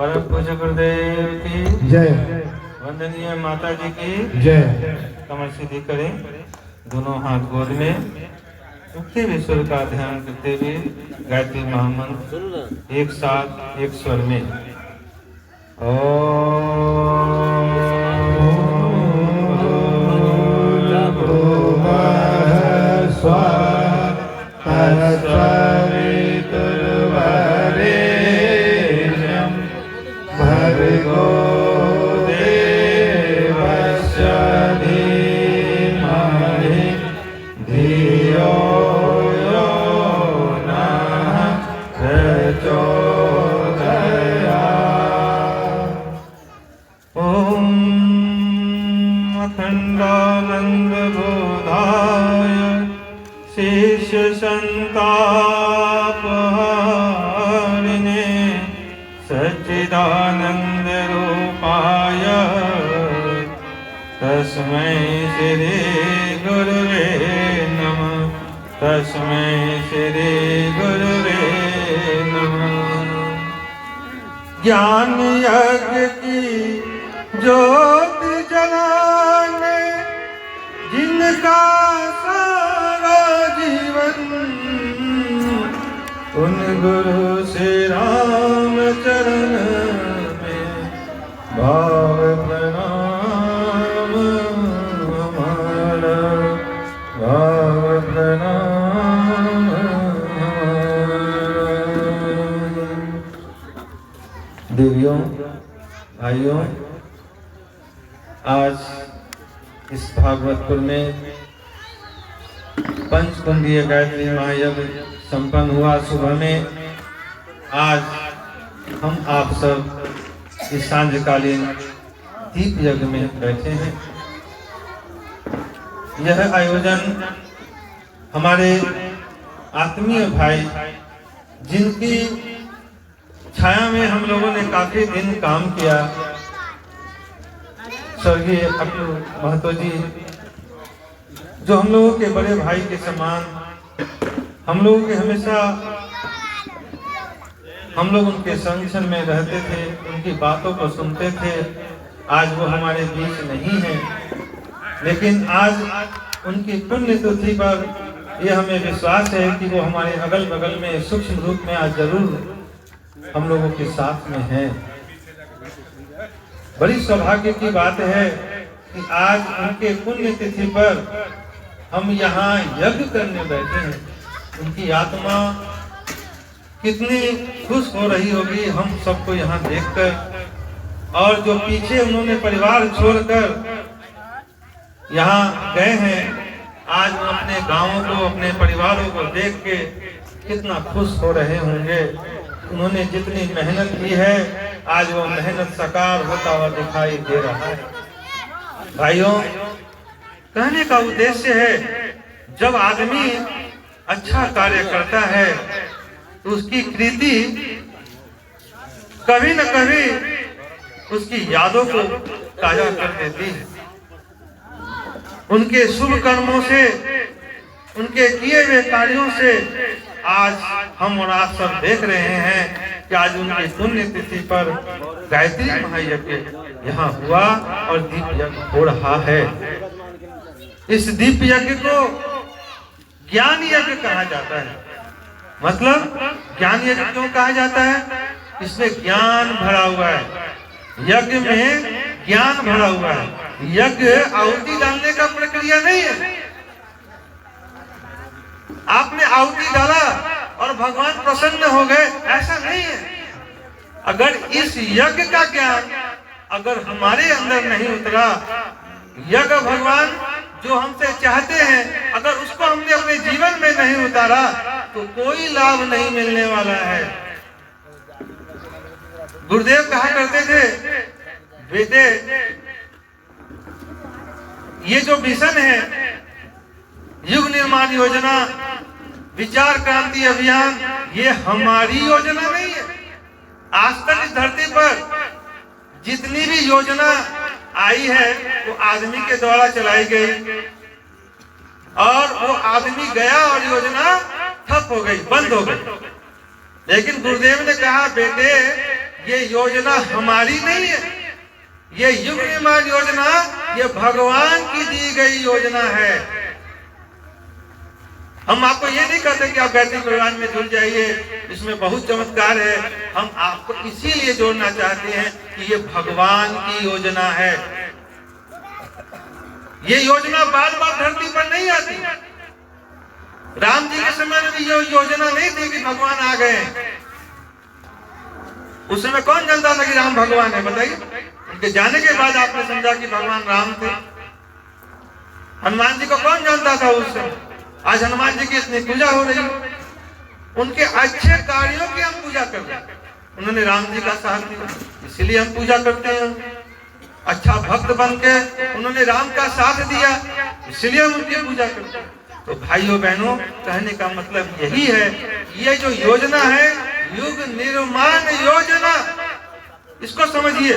परम पूज्य गुरुदेव की जय। वंदनीय माता जी की जय। कमर सीधी करें, दोनों हाथ गोद में, उठते हुए स्वर का ध्यान करते हुए गायत्री महामंत्र एक साथ एक स्वर में भर्गो देवस्य धीमहि धियो यो नः प्रचोदयात्। ॐ अखण्डानन्दबोधाय शेषसन्तापहारिणे सच्चिदानन्दरूपाय तस्मै श्री गुरुवे नमः। तस्मै श्री गुरुवे नमः। ज्ञान यज्ञ की ज्योति जलाने जिनका सारा जीवन, उन गुरु श्री राम चरण में भाव प्रणाम हमारा, भाव प्रणाम हमारा। देवियों, भाइयों, आज इस भागवतपुर में पंचकुंडीय गायत्री महायज्ञ संपन्न हुआ। सुबह में आज हम आप सब इस सांझकालीन दीप यज्ञ में बैठे हैं। यह आयोजन हमारे आत्मीय भाई, जिनकी छाया में हम लोगों ने काफी दिन काम किया, स्वर्गीय अटल महतो जी, जो हम लोगों के बड़े भाई के समान, हम लोगों के हमेशा हम लोग उनके संगठन में रहते थे, उनकी बातों को सुनते थे। आज वो हमारे बीच नहीं है, लेकिन आज उनकी पुण्यतिथि पर यह हमें विश्वास है कि वो हमारे अगल बगल में सूक्ष्म रूप में आज जरूर हम लोगों के साथ में है। बड़ी सौभाग्य की बात है कि आज उनके पुण्यतिथि पर हम यहाँ यज्ञ करने बैठे हैं। उनकी आत्मा कितनी खुश हो रही होगी हम सबको यहाँ देखकर, और जो पीछे उन्होंने परिवार छोड़कर यहाँ गए हैं, आज अपने गांवों को, अपने परिवारों को देख के कितना खुश हो रहे होंगे। उन्होंने जितनी मेहनत की है, आज वो मेहनत साकार होता हुआ दिखाई दे रहा है। भाइयों, कहने का उद्देश्य है, जब आदमी अच्छा कार्य करता है तो उसकी कृति कभी न कभी उसकी यादों को ताजा कर देती है। उनके शुभ कर्मों से, उनके किए हुए कार्यों से आज हम और आप सब देख रहे हैं कि आज उनकी पुण्यतिथि पर गायत्री महायज्ञ यहाँ हुआ और दीप यज्ञ हो रहा है। इस दीप यज्ञ को ज्ञान यज्ञ कहा जाता है। मतलब ज्ञान यज्ञ क्यों कहा जाता है? इसमें ज्ञान भरा हुआ है, यज्ञ में ज्ञान भरा हुआ है। यज्ञ आहुति डालने का प्रक्रिया नहीं है। आपने आहुति डाला और भगवान प्रसन्न हो गए, ऐसा नहीं है। अगर इस यज्ञ का ज्ञान अगर हमारे अंदर नहीं उतरा, यज्ञ भगवान जो हमसे चाहते हैं अगर उसको हमने अपने जीवन में नहीं उतारा तो कोई लाभ नहीं मिलने वाला है। गुरुदेव कहा करते थे, बेटे ये जो मिशन है, युग निर्माण योजना, विचार क्रांति अभियान, ये हमारी योजना नहीं है। आज तक इस धरती पर जितनी भी योजना आई है वो आदमी के द्वारा चलाई गई, और वो आदमी गया और योजना ठप हो गई, बंद हो गई। लेकिन गुरुदेव ने कहा, बेटे ये योजना हमारी नहीं है, ये युग निर्माण योजना ये भगवान की दी गई योजना है। हम आपको ये नहीं कहते कि आप गायत्री परिवार में जुड़ जाइए, इसमें बहुत चमत्कार है। हम आपको इसीलिए जोड़ना चाहते हैं कि ये भगवान की योजना है। ये योजना बार बार धरती पर नहीं आती। राम जी के समय में भी ये योजना नहीं थी कि भगवान आ गए। उस समय कौन जानता था कि राम भगवान है? बताइए। उनके जाने के बाद आपने समझा कि भगवान राम थे। हनुमान जी को कौन जानता था उस समय? आज हनुमान जी की इतनी पूजा हो रही है, उनके अच्छे कार्यों की हम पूजा कर रहे हैं। उन्होंने राम जी का साथ दिया, इसीलिए हम पूजा करते हैं। अच्छा भक्त बन के उन्होंने राम का साथ दिया, इसलिए हम उनकी पूजा करते हैं। तो भाइयों बहनों, कहने का मतलब यही है, ये जो योजना है युग निर्माण योजना, इसको समझिए।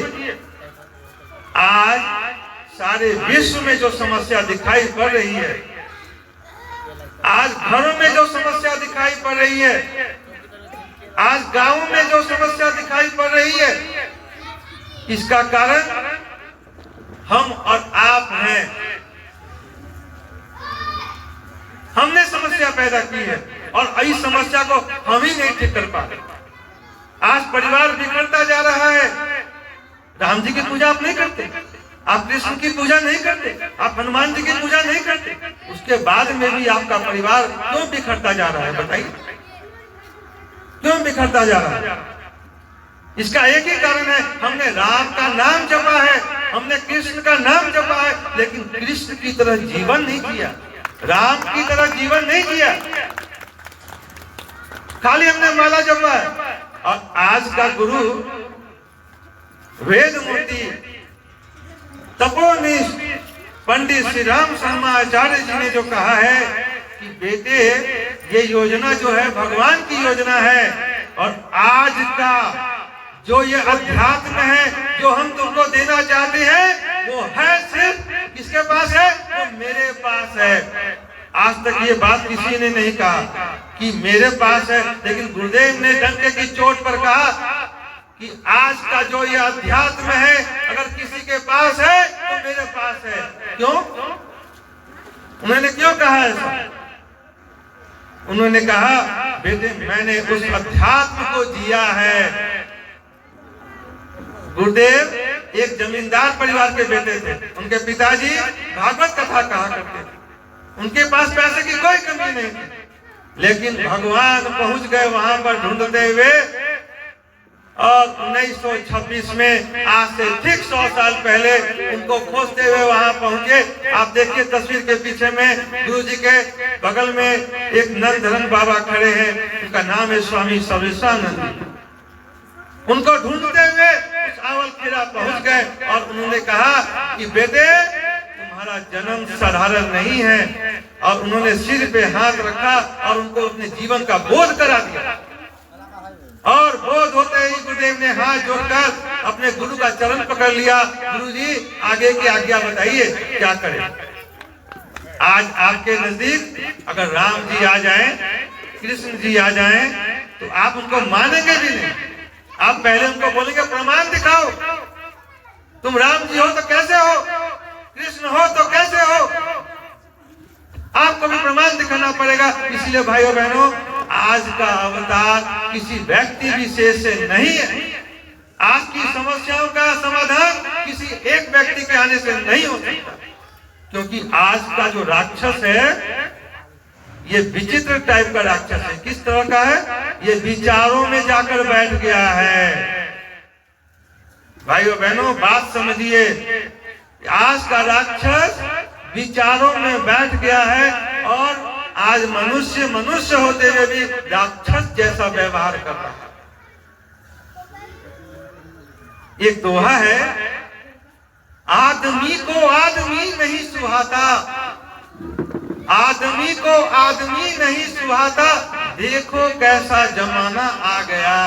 आज सारे विश्व में जो समस्या दिखाई पड़ रही है, आज घरों में जो समस्या दिखाई पड़ रही है, आज गांवों में जो समस्या दिखाई पड़ रही है, इसका कारण हम और आप हैं। हमने समस्या पैदा की है और इस समस्या को हम ही नहीं ठीक कर पाते। आज परिवार बिगड़ता जा रहा है। राम जी की पूजा आप नहीं करते, आप कृष्ण की पूजा नहीं करते, आप हनुमान जी की पूजा नहीं करते, उसके बाद में भी आपका परिवार क्यों बिखरता जा रहा है? बताइए, क्यों बिखरता जा रहा है? इसका एक ही कारण है, हमने राम का नाम जपा है, हमने कृष्ण का नाम जपा है, लेकिन कृष्ण की तरह जीवन नहीं जिया, राम की तरह जीवन नहीं जिया। खाली हमने माला जपा है। और आज का गुरु वेद मूर्ति तपोनिष्ठ पंडित श्री राम शर्मा आचार्य जी ने जो कहा है कि बेटे, ये योजना जो है भगवान की योजना है, और आज का जो ये अध्यात्म है जो हम तुमको देना चाहते हैं, वो है सिर्फ किसके पास है? वो मेरे पास है। आज तक ये बात किसी ने नहीं कहा कि मेरे पास है, लेकिन गुरुदेव ने डंके की चोट पर कहा कि आज का जो ये अध्यात्म है, अगर किसी के पास है तो मेरे पास है। क्यों? उन्होंने क्यों कहा ऐसा? उन्होंने कहा, बेटे मैंने उस अध्यात्म को जिया है। गुरुदेव एक जमींदार परिवार के बेटे थे, उनके पिताजी भागवत कथा कहा करते थे, उनके पास पैसे की कोई कमी नहीं थी, लेकिन भगवान पहुंच गए वहां पर ढूंढते हुए। और 1926 में, आज से ठीक 100 साल पहले, उनको खोजते हुए वहां पहुंचे। आप देखिए तस्वीर के पीछे में गुरु जी के बगल में एक नंदधरन बाबा खड़े हैं, उनका नाम है स्वामी सर्वेश्वरानंद। उनको ढूंढते हुए उस आवल खेड़ा पहुंच गए और उन्होंने कहा कि बेटे तुम्हारा जन्म साधारण नहीं है। और उन्होंने सिर पे हाथ रखा और उनको अपने जीवन का बोध करा दिया। और बोध होते ही गुरुदेव ने हाथ जोड़कर अपने गुरु का चरण पकड़ लिया। गुरु जी आगे की आज्ञा बताइए, क्या करें? आज आपके नजदीक अगर राम जी आ जाएं, कृष्ण जी आ जाएं, तो आप उनको मानेंगे भी नहीं। आप पहले उनको बोलेंगे प्रमाण दिखाओ, तुम राम जी हो तो कैसे हो, कृष्ण हो तो कैसे हो, आपको भी प्रमाण दिखाना पड़ेगा। इसलिए भाइयों बहनों, आज का अवतार किसी व्यक्ति विशेष से नहीं है। आज की समस्याओं का समाधान किसी एक व्यक्ति के आने से नहीं हो सकता, क्योंकि आज का जो राक्षस है ये विचित्र टाइप का राक्षस है। किस तरह का है? ये विचारों में जाकर बैठ गया है। भाइयों बहनों बात समझिए, आज का राक्षस विचारों में बैठ गया है और आज मनुष्य मनुष्य होते हुए भी राक्षस जैसा व्यवहार कर रहा है। एक दोहा है, आदमी को आदमी नहीं सुहाता, आदमी को आदमी नहीं सुहाता, देखो कैसा जमाना आ गया।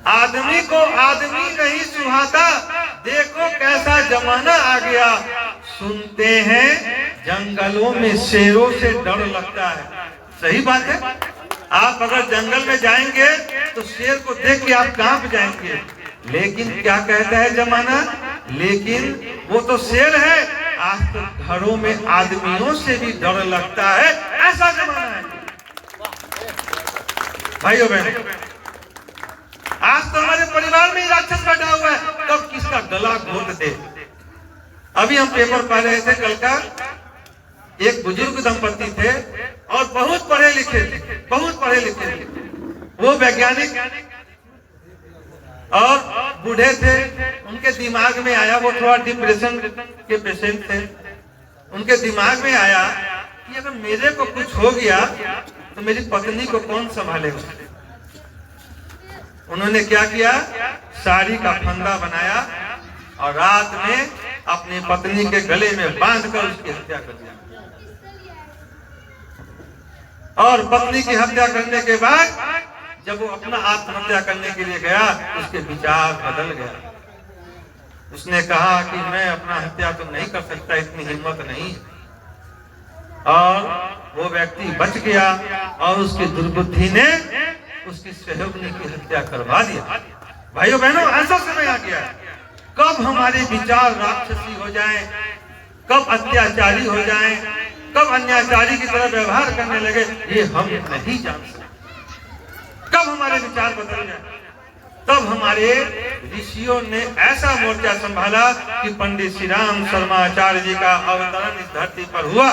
आदमी को आदमी नहीं सुहाता, देखो कैसा जमाना आ गया। सुनते हैं जंगलों में शेरों से डर लगता है। सही बात है। आप अगर जंगल में जाएंगे तो शेर को देख के आप कांप जाएंगे, लेकिन क्या कहता है जमाना, लेकिन वो तो शेर है, आज तो घरों में आदमियों से भी डर लगता है, ऐसा जमाना है। भाइयों बहनों, आज तो हमारे परिवार में ही राक्षस बैठा हुआ है, कब किसका गला घोट दे। अभी हम पेपर पढ़ रहे थे, कल का एक बुजुर्ग दंपति थे और बहुत पढ़े लिखे थे, बहुत पढ़े लिखे थे, वो वैज्ञानिक और बूढ़े थे। उनके दिमाग में आया, वो थोड़ा डिप्रेशन के पेशेंट थे, उनके दिमाग में आया कि अगर मेरे को कुछ हो गया तो मेरी पत्नी को कौन संभालेगा। उन्होंने क्या किया, साड़ी का फंदा बनाया और रात में अपनी पत्नी के गले में बांधकर उसकी हत्या कर दिया। और पत्नी की हत्या करने के बाद जब वो अपना आत्महत्या करने के लिए गया, उसके विचार बदल गया। उसने कहा कि मैं अपना हत्या तो नहीं कर सकता, इतनी हिम्मत नहीं। और वो व्यक्ति बच गया और उसकी दुर्बुद्धि ने उसकी सहयोगिनी की हत्या करवा दिया। भाइयों बहनों, ऐसा समय आ गया, कब हमारे विचार राक्षसी हो जाएं, कब अत्याचारी हो जाएं, कब अन्याचारी की तरह व्यवहार करने लगे, ये हम नहीं जान सकते। कब हमारे विचार बदल जाए। तब हमारे ऋषियों ने ऐसा मोर्चा संभाला कि पंडित श्री राम शर्मा आचार्य जी का अवतरण इस धरती पर हुआ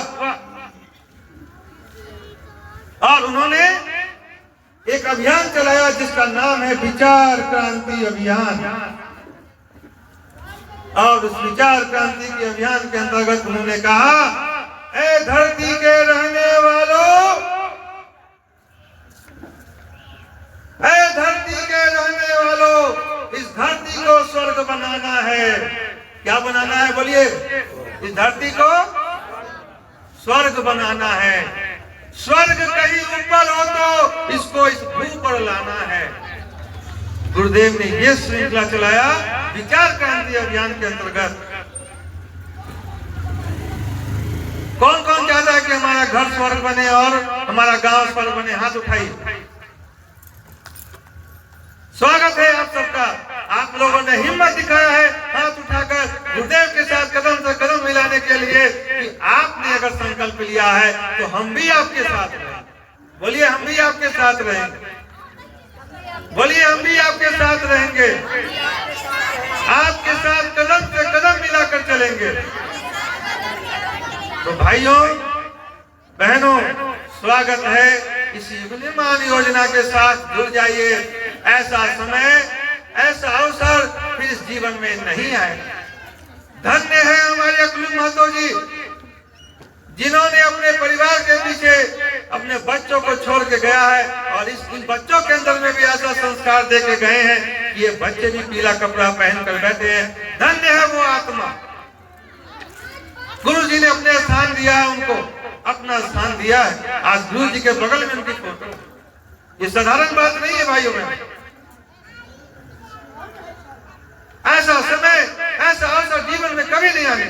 और उन्होंने एक अभियान चलाया जिसका नाम है विचार क्रांति अभियान। और उस विचार क्रांति के अभियान के अंतर्गत उन्होंने कहा, ए धरती के रहने वालों, ए धरती के रहने वालों, इस धरती को स्वर्ग बनाना है। क्या बनाना है, बोलिए। इस धरती को स्वर्ग बनाना है। स्वर्ग कहीं ऊपर हो तो इसको इस भू पर लाना है। गुरुदेव ने यह श्रृंखला चलाया विचार क्रांति अभियान के अंतर्गत। कौन कौन चाहता है कि हमारा घर स्वर्ग बने और हमारा गांव स्वर्ग बने, हाथ उठाइए। स्वागत है आप सबका। आप लोगों ने हिम्मत दिखाया है हाथ उठाकर गुरुदेव के साथ कदम से कदम मिलाने के लिए कि आपने अगर संकल्प लिया है तो हम भी आपके साथ रहेंगे। बोलिए, हम भी आपके साथ रहेंगे। बोलिए, हम भी आपके साथ रहेंगे। आपके साथ कदम से कदम मिलाकर चलेंगे। तो भाइयों बहनों, स्वागत है इस युगनिर्माण योजना के साथ जुड़ जाइए। ऐसा समय, ऐसा अवसर फिर इस जीवन में नहीं आए। धन्य है हमारे अकलू महतो जी, जिन्होंने अपने परिवार के पीछे अपने बच्चों को छोड़ के गया है और इन बच्चों के अंदर में भी ऐसा संस्कार दे के गए हैं कि ये बच्चे भी पीला कपड़ा पहन कर बैठे हैं। धन्य है वो आत्मा। गुरु जी ने अपने स्थान दिया है, उनको अपना स्थान दिया है। आज गुरु जी के बगल में उनकी फोटो, ये साधारण बात नहीं है भाइयों में। ऐसा समय, ऐसा अवसर जीवन में कभी नहीं आने।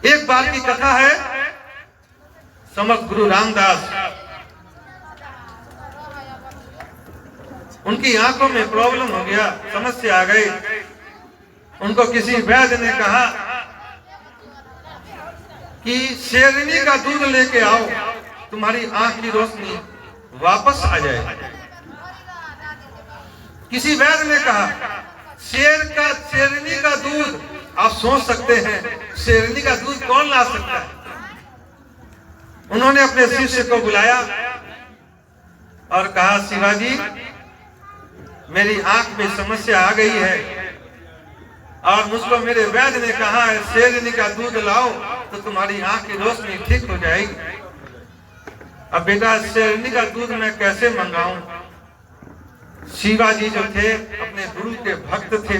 एक बार की कथा है, समर्थ गुरु रामदास, उनकी आंखों में प्रॉब्लम हो गया, समस्या आ गई। उनको किसी वैद्य ने कहा कि शेरनी का दूध लेके आओ, तुम्हारी आंख की रोशनी वापस आ जाएगी। किसी वैद्य ने कहा, शेरनी का दूध, आप सोच सकते हैं शेरनी का दूध कौन ला सकता है। उन्होंने अपने शिष्य को बुलाया और कहा, शिवाजी मेरी आंख में समस्या आ गई है और मुझको मेरे वैद्य ने कहा है शेरनी का दूध लाओ तो तुम्हारी आंख की रोशनी ठीक हो जाएगी। अब बेटा शेरनी का दूध मैं कैसे मंगाऊं। शिवाजी जो थे अपने गुरु के भक्त थे,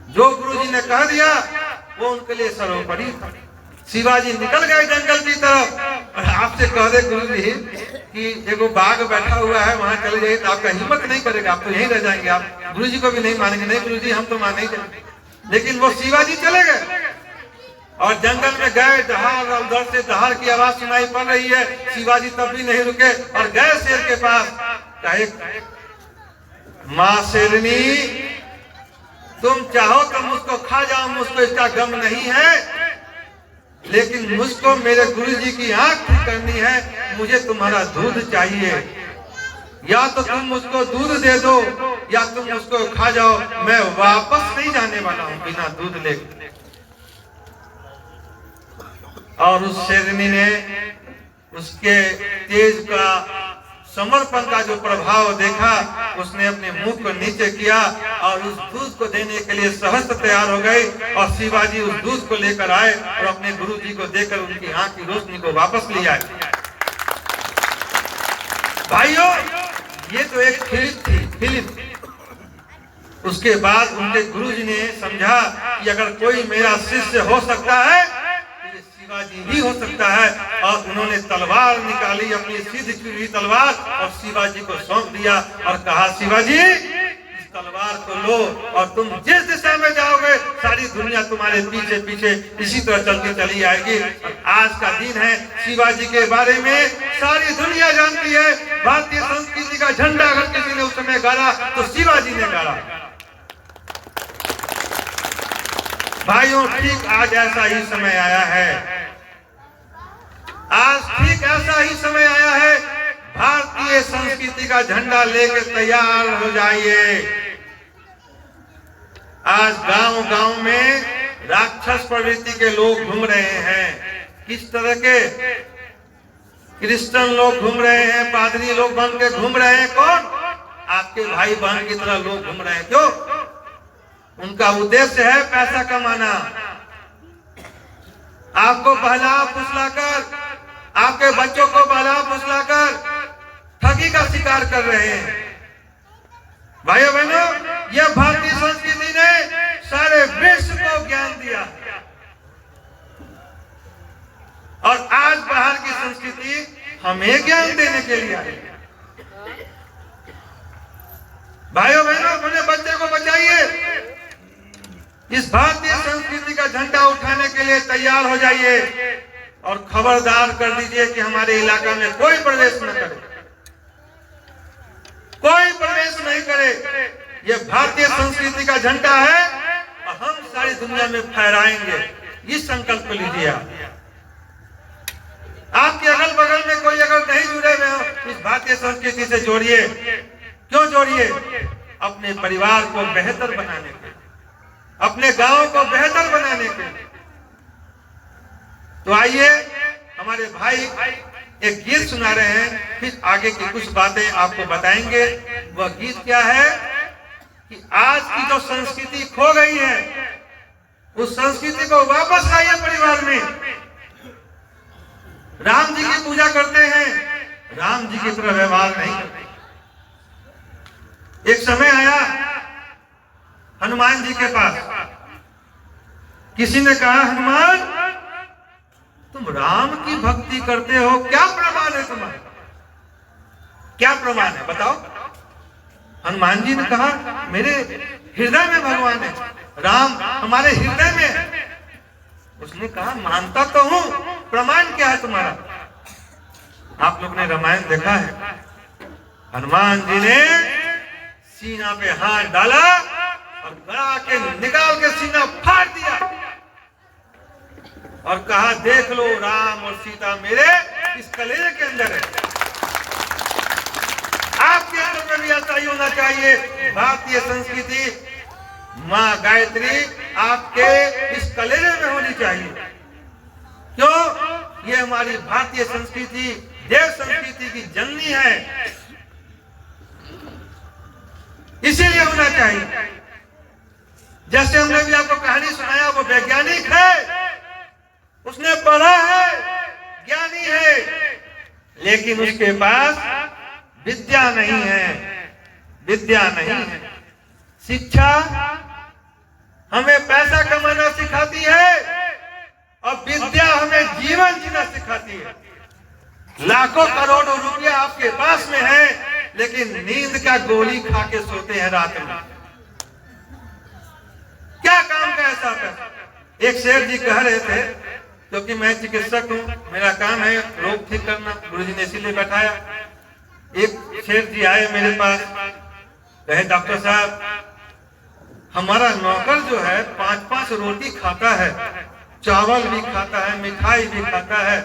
जो गुरु जी ने कह दिया वो उनके लिए सर्वोपरि था। शिवाजी निकल गए जंगल की तरफ और आपसे कह दे गुरु जी कि एगो बाघ बैठा हुआ है वहां चले जाइए तो आपका हिम्मत नहीं करेगा, आप तो यहीं रह जाएंगे। आप गुरु जी को भी नहीं मानेंगे, नहीं गुरु जी हम तो मानेंगे। लेकिन वो शिवाजी चले गए और जंगल में गए, दहाड़ और उधर से दहाड़ की आवाज सुनाई पड़ रही है। शिवाजी तब भी नहीं रुके और गए शेर के पास। कहे, माँ शेरनी, तुम चाहो तो मुझको खा जाओ, मुझको इसका गम नहीं है, लेकिन मुझको मेरे गुरुजी की आंख ठीक करनी है, मुझे तुम्हारा दूध चाहिए। या तो तुम मुझको दूध दे दो या तुम मुझको खा जाओ, मैं वापस नहीं जाने वाला हूं बिना दूध ले। और उस शेरनी ने उसके तेज का, समर्पण का जो प्रभाव देखा, उसने अपने मुंह को नीचे किया और उस दूध को देने के लिए सहस्त्र तैयार हो गई। और शिवाजी उस दूध को लेकर आए और अपने गुरुजी को देकर उनकी आंख की रोशनी को वापस ले आए। भाइयों, ये तो एक फिल्म। उसके बाद उनके गुरुजी ने समझा कि अगर कोई मेरा शिष्य हो सकता है तो ये शिवाजी ही हो सकता है। और उन्होंने तलवार निकाली, अपनी सिद्ध की हुई तलवार, और शिवाजी को सौंप दिया और कहा, शिवाजी इस तलवार को लो और तुम जिस दिशा में जाओगे सारी दुनिया तुम्हारे पीछे पीछे इसी तरह चलती चली आएगी। आज का दिन है, शिवाजी के बारे में सारी दुनिया जानती है। भारतीय संस्कृति का झंडा अगर किसी ने उस समय गाड़ा तो शिवाजी ने गाड़ा। भाइयों, ठीक आज ऐसा ही समय आया है। आज ठीक ऐसा ही समय आया है। भारतीय संस्कृति का झंडा लेकर तैयार हो जाइए। आज गांव गांव में राक्षस प्रवृत्ति के लोग घूम रहे हैं। किस तरह के? क्रिश्चियन लोग घूम रहे हैं, पादरी लोग बन के घूम रहे हैं। कौन? आपके भाई बहन की तरह लोग घूम रहे हैं। क्यों? उनका उद्देश्य है पैसा कमाना। आपको बहला फुसलाकर, आपके बच्चों को बहला फुसलाकर ठगी का शिकार कर रहे हैं। भाइयों बहनों, यह भारतीय संस्कृति ने सारे विश्व को ज्ञान दिया और आज बाहर की संस्कृति हमें ज्ञान देने के लिए आई। भाइयों बहनों, अपने बच्चे को बचाइए। इस भारतीय संस्कृति का झंडा उठाने के लिए तैयार हो जाइए और खबरदार कर दीजिए कि हमारे इलाका में कोई प्रवेश न करे, कोई प्रवेश नहीं करे। यह भारतीय संस्कृति का झंडा है और हम सारी दुनिया में फहराएंगे। ये संकल्प लीजिए। आपके अगल बगल में कोई अगर नहीं जुड़े हुए हो, इस भारतीय संस्कृति से जोड़िए। क्यों जोड़िए? अपने परिवार को बेहतर बनाने के, अपने गांव को बेहतर बनाने के। तो आइए, हमारे भाई एक गीत सुना रहे हैं, फिर आगे की कुछ बातें आपको बताएंगे। वह गीत क्या है कि आज की जो संस्कृति खो गई है, उस संस्कृति को वापस लाइए परिवार में। राम जी की पूजा करते हैं, राम जी की तरह व्यवहार नहीं करते। एक समय आया हनुमान जी के पास, किसी ने कहा, हनुमान तुम राम की भक्ति करते हो, क्या प्रमाण है तुम्हारा? क्या प्रमाण है बताओ? हनुमान जी ने कहा, मेरे हृदय में भगवान है, राम हमारे हृदय में है। उसने कहा, मानता तो हूं, प्रमाण क्या है तुम्हारा? आप लोग ने रामायण देखा है। हनुमान जी ने सीना पे हाथ डाला और गड़ा के निकाल के सीना फाड़ दिया और कहा, देख लो राम और सीता मेरे इस कलेजे के अंदर है। आपके अंदर में भी ऐसा ही होना चाहिए। भारतीय संस्कृति, माँ गायत्री आपके इस कलेजे में होनी चाहिए। क्यों? ये हमारी भारतीय संस्कृति देव संस्कृति की जननी है, इसीलिए होना चाहिए। जैसे हमने भी आपको कहानी सुनाया, वो वैज्ञानिक है, उसने पढ़ा है, ज्ञानी है, लेकिन उसके पास विद्या नहीं है। विद्या नहीं है। शिक्षा हमें पैसा कमाना सिखाती है और विद्या हमें जीवन जीना सिखाती है। लाखों करोड़ों रुपया आपके पास में है, लेकिन नींद का गोली खा के सोते हैं रात में। क्या काम का ऐसा पैसा? एक सेठ जी कह रहे थे, क्योंकि मैं चिकित्सक हूँ, मेरा काम है रोग ठीक करना, गुरुजी ने इसीलिए बैठाया। एक सेठ जी आए मेरे पास, कहे डॉक्टर साहब हमारा नौकर जो है 5-5 रोटी खाता है, चावल भी खाता है, मिठाई भी खाता है,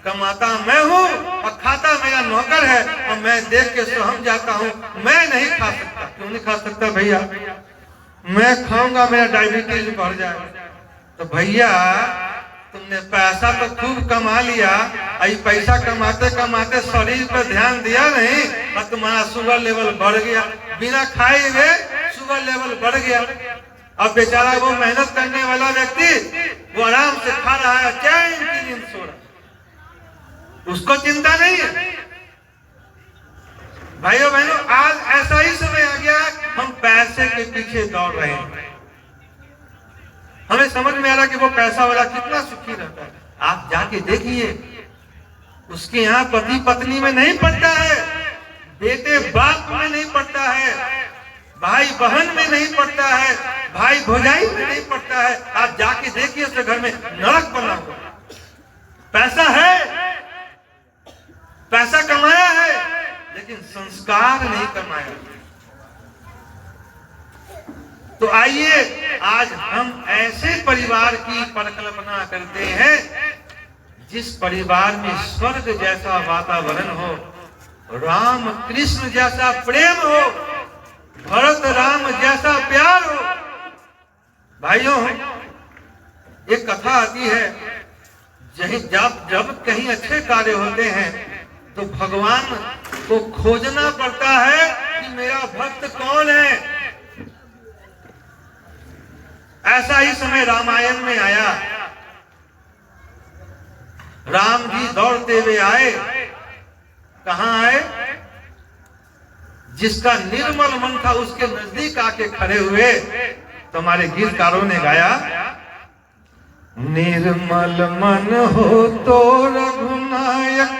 कमाता मैं हूँ और खाता मेरा नौकर है, और मैं देख के सहम जाता हूँ, मैं नहीं खा सकता। क्यों नहीं खा सकता भैया? मैं खाऊंगा मेरा डायबिटीज बढ़ जाएगा। तो भैया तुमने पैसा तो खूब कमा लिया, आई पैसा कमाते कमाते शरीर पर ध्यान दिया नहीं और तुम्हारा शुगर लेवल बढ़ गया, बिना खाए हुए शुगर लेवल बढ़ गया। अब बेचारा वो मेहनत करने वाला व्यक्ति वो आराम से खा रहा है, चैन की नींद सो रहा, उसको चिंता नहीं है। भाइयों बहनों, आज ऐसा ही समय आ गया, हम पैसे के पीछे दौड़ रहे हैं। हमें समझ में आ रहा कि वो पैसा वाला कितना सुखी रहता है। आप जाके देखिए, उसके यहाँ पति पत्नी में नहीं पड़ता है, बेटे बाप में नहीं पड़ता है, भाई बहन में नहीं पड़ता है, भाई भौजाई में नहीं पड़ता है। आप जाके देखिए उसके घर में नरक बना हुआ। पैसा है, पैसा कमाया है, लेकिन संस्कार नहीं कमाया। तो आइए आज हम ऐसे परिवार की परिकल्पना करते हैं जिस परिवार में स्वर्ग जैसा वातावरण हो, राम कृष्ण जैसा प्रेम हो, भरत राम जैसा प्यार हो। भाइयों, एक कथा आती है, जब कहीं अच्छे कार्य होते हैं तो भगवान को खोजना पड़ता है कि मेरा भक्त कौन है। ऐसा ही समय रामायण में आया। राम जी दौड़ते हुए आए, कहां आए? जिसका निर्मल मन था उसके नजदीक आके खड़े हुए। तो हमारे गीतकारों ने गाया, निर्मल मन हो तो रघुनायक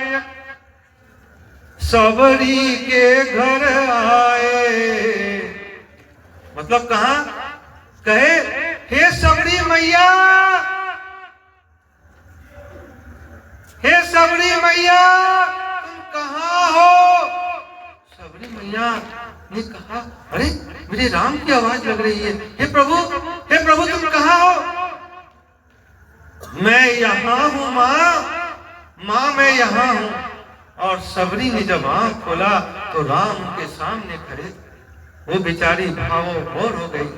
सबरी के घर आए। मतलब कहा? कहे, हे सबरी मैया, हे सबरी मैया तुम कहाँ हो? सबरी मैया ने कहा, अरे मेरे राम की आवाज लग रही है। हे प्रभु तुम कहाँ हो? मैं यहाँ हूँ माँ मैं यहाँ हूँ। और सबरी ने जब आँख खोला तो राम उनके सामने खड़े। वो बेचारी भावों हो गई।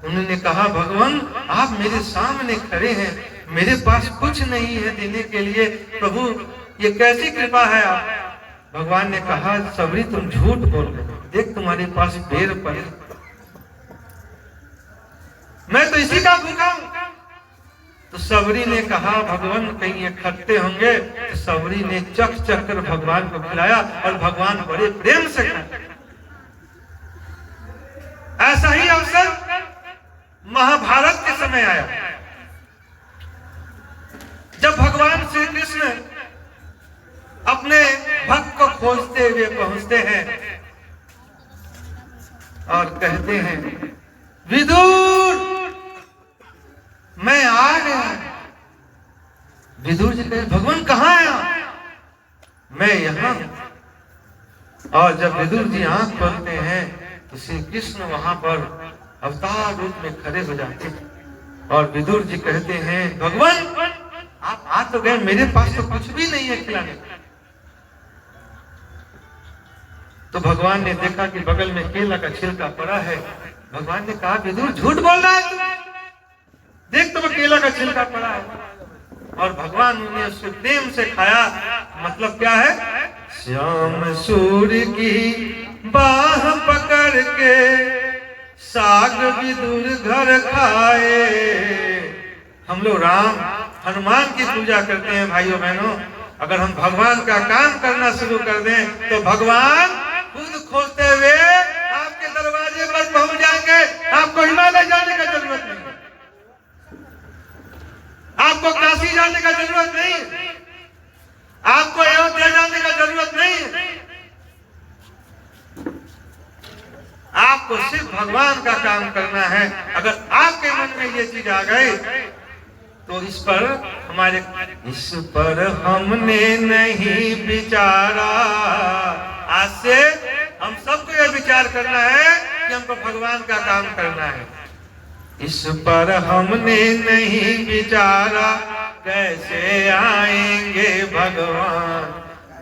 उन्होंने कहा, भगवान आप मेरे सामने खड़े हैं, मेरे पास कुछ नहीं है देने के लिए, प्रभु ये कैसी कृपा है आप? भगवान ने कहा, सबरी तुम झूठ बोल रहे हो, देख तुम्हारे पास बेर पड़े, मैं तो इसी का भूखा हूं। तो सबरी ने कहा, भगवान कहीं ये खट्टे होंगे। तो सबरी ने चख कर भगवान को खिलाया और भगवान बड़े प्रेम से खाए। ऐसा ही अवसर महाभारत के समय आया, जब भगवान श्री कृष्ण अपने भक्त को खोजते हुए पहुंचते हैं और कहते हैं, विदुर मैं आ गया। विदुर जी कहते, भगवान कहाँ आया? मैं यहाँ। और जब विदुर जी आंख खोलते हैं तो श्री कृष्ण वहां पर अवतार रूप में खड़े हो जाते हैं। और विदुर जी कहते हैं, भगवान आप आ तो गए, मेरे पास तो कुछ भी नहीं है खिलाने। तो भगवान ने देखा कि बगल में केला का छिलका पड़ा है। भगवान ने कहा, विदुर झूठ बोल रहा है, देख तो केला का छिलका पड़ा है। और भगवान ने उससे प्रेम से खाया। मतलब क्या है? श्याम सूर्य की बाह पकड़ के साग विदुर घर खाए। हम लोग राम हनुमान की पूजा करते हैं भाइयों बहनों। अगर हम भगवान का काम करना शुरू कर दें तो भगवान खुद खोजते हुए आपके दरवाजे पर पहुंच जाएंगे। आपको हिमालय जाने का जरूरत नहीं, आपको काशी जाने का जरूरत नहीं, आपको अयोध्या जाने का जरूरत नहीं, आपको आपको सिर्फ भगवान का काम करना है। अगर आपके मन में ये चीज आ गई तो इस पर हमने नहीं विचारा। आज से हम सबको यह विचार करना है कि हमको भगवान का काम करना है। इस पर हमने नहीं विचारा, कैसे आएंगे भगवान,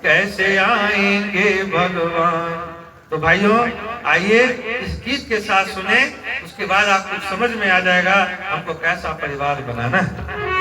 कैसे आएंगे भगवान। तो भाइयों आइए इस गीत के साथ सुने, उसके बाद आपको समझ में आ जाएगा हमको कैसा परिवार बनाना है।